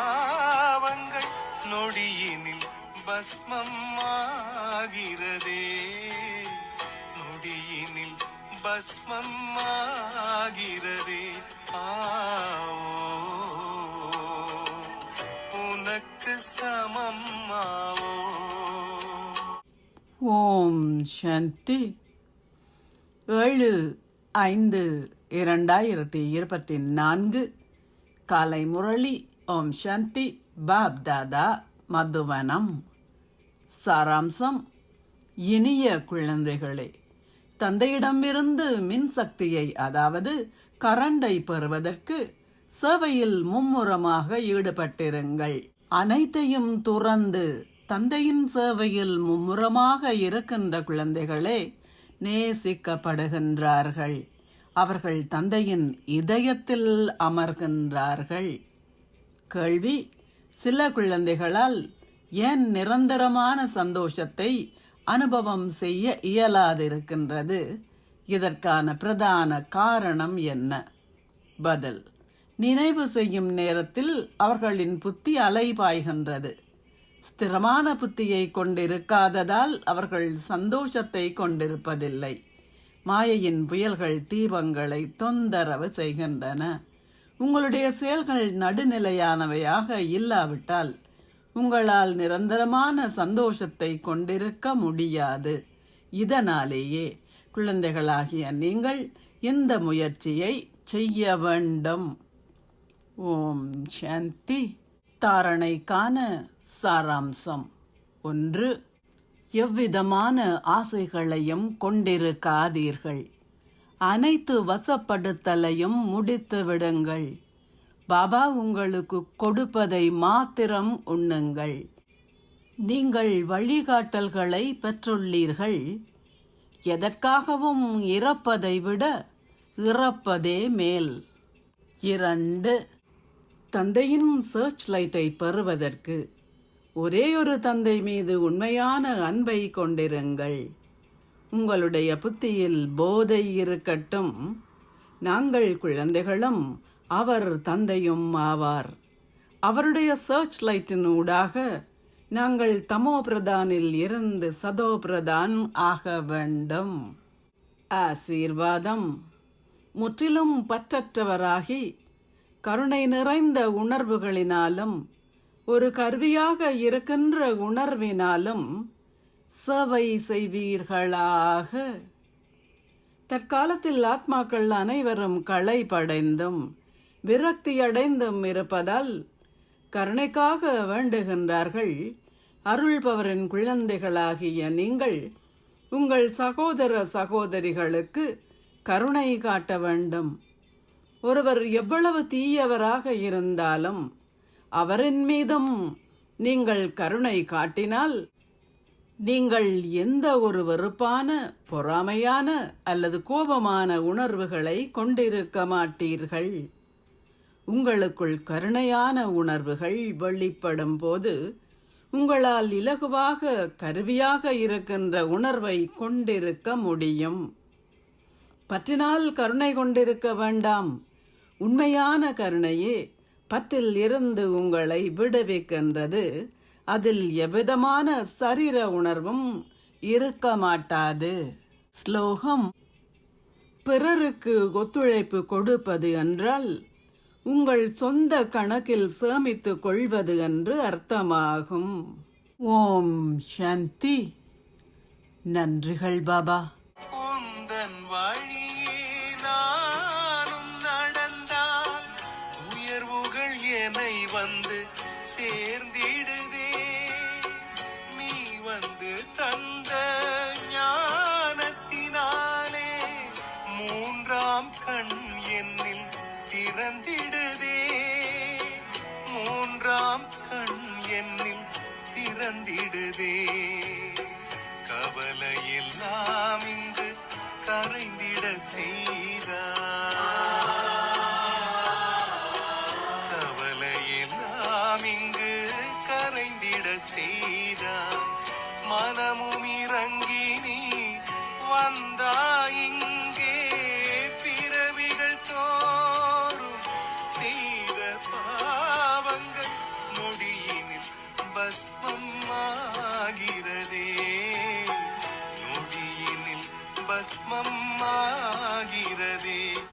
பாவங்கள் நொடியினில் பஸ்மம் ஆகிறதே, நொடியினில் பஸ்மம் ஆகிறதே. உனக்கு சமம் ஆவோ. ஓம் சாந்தி. 7/5/2024 காலை முரளி. ஓம் சாந்தி. பாப் தாதா, மதுவனம். சாராம்சம்: இனிய குழந்தைகளே, தந்தையிடமிருந்து மின்சக்தியை, அதாவது கரண்டை பெறுவதற்கு சேவையில் மும்முரமாக ஈடுபட்டிருங்கள். அனைத்தையும் துறந்து தந்தையின் சேவையில் மும்முரமாக இருக்கின்ற குழந்தைகளே நேசிக்கப்படுகின்றார்கள். அவர்கள் தந்தையின் இதயத்தில் அமர்கின்றார்கள். கேள்வி: சில குழந்தைகளால் ஏன் நிரந்தரமான சந்தோஷத்தை அனுபவம் செய்ய இயலாதிருக்கின்றது? இதற்கான பிரதான காரணம் என்ன? பதில்: நினைவு செய்யும் நேரத்தில் அவர்களின் புத்தி அலைபாய்கின்றது. ஸ்திரமான புத்தியை கொண்டிருக்காததால் அவர்கள் சந்தோஷத்தை கொண்டிருப்பதில்லை. மாயையின் புயல்கள் தீபங்களை தொந்தரவு செய்கின்றன. உங்களுடைய செயல்கள் நடுநிலையானவையாக இல்லாவிட்டால் உங்களால் நிரந்தரமான சந்தோஷத்தை கொண்டிருக்க முடியாது. இதனாலேயே குழந்தைகளாகிய நீங்கள் இந்த முயற்சியை செய்ய வேண்டும். ஓம் சாந்தி. தாரணைக்கான சாராம்சம்: 1. எவ்விதமான ஆசைகளையும் கொண்டிருக்காதீர்கள். அனைத்து வசப்படுத்தலையும் முடித்து விடுங்கள். பாபா உங்களுக்கு கொடுப்பதை மாத்திரம் உண்ணுங்கள். நீங்கள் வழிகாட்டல்களை பெற்றுள்ளீர்கள். எதற்காகவும் இறப்பதை விட இறப்பதே மேல். 2. தந்தையின் சர்ச் லைட்டை பெறுவதற்கு ஒரே ஒரு தந்தை மீது உண்மையான அன்பை கொண்டிருங்கள். உங்களுடைய புத்தியில் போதை இருக்கட்டும். நாங்கள் குழந்தைகளும் அவர் தந்தையும் ஆவார். அவருடைய சர்ச் லைட்டின் ஊடாக நாங்கள் தமோ பிரதானில் இருந்து சதோ பிரதான் ஆக வேண்டும். ஆசீர்வாதம்: முற்றிலும் பற்றற்றவராகி கருணை நிறைந்த உணர்வுகளினாலும் ஒரு கருவியாக இருக்கின்ற உணர்வினாலும் சேவை செய்வீர்களாக. தற்காலத்தில் ஆத்மாக்கள் அனைவரும் களைப்படைந்தும் விரக்தியடைந்தும் இருப்பதால் கருணைக்காக வேண்டுகின்றார்கள். அருள்பவரின் குழந்தைகளாகிய நீங்கள் உங்கள் சகோதர சகோதரிகளுக்கு கருணை காட்ட வேண்டும். ஒருவர் எவ்வளவு தீயவராக இருந்தாலும் அவரின் மீதும் நீங்கள் கருணை காட்டினால் நீங்கள் எந்த ஒரு வெறுப்பான, பொறாமையான அல்லது கோபமான உணர்வுகளை கொண்டிருக்க மாட்டீர்கள். உங்களுக்குள் கருணையான உணர்வுகள் வெளிப்படும் போது உங்களால் இலகுவாக கருவியாக இருக்கின்ற உணர்வை கொண்டிருக்க முடியும். பற்றினால் கருணை கொண்டிருக்க வேண்டாம். உண்மையான கருணையே பத்தில் இருந்து உங்களை விடுவிக்கின்றது. அதில் எவ்விதமான சரீர உணர்வும் இருக்க மாட்டாது. ஸ்லோகம்: பிறருக்கு ஒத்துழைப்பு கொடுப்பது என்றால் உங்கள் சொந்த கணக்கில் சேமித்து கொள்வது என்று அர்த்தமாகும். ஓம் சாந்தி. நன்றிகள் பாபா. உந்தன் வழியே நானும் நடந்தால் உயர்வுகள் என்னை வந்து சேர்ந்திடுதே. நீ வந்து தந்த ஞானத்தினாலே மூன்றாம் கண் என்னில் திறந்திடுதே. மூன்றாம் கண் என்னில் திறந்திடுதே. கவலையெல்லாம் இங்கு கரைந்திட செய்தார். கவலையெல்லாம் இங்கு கரைந்திட செய்தார். மனமும் இறங்க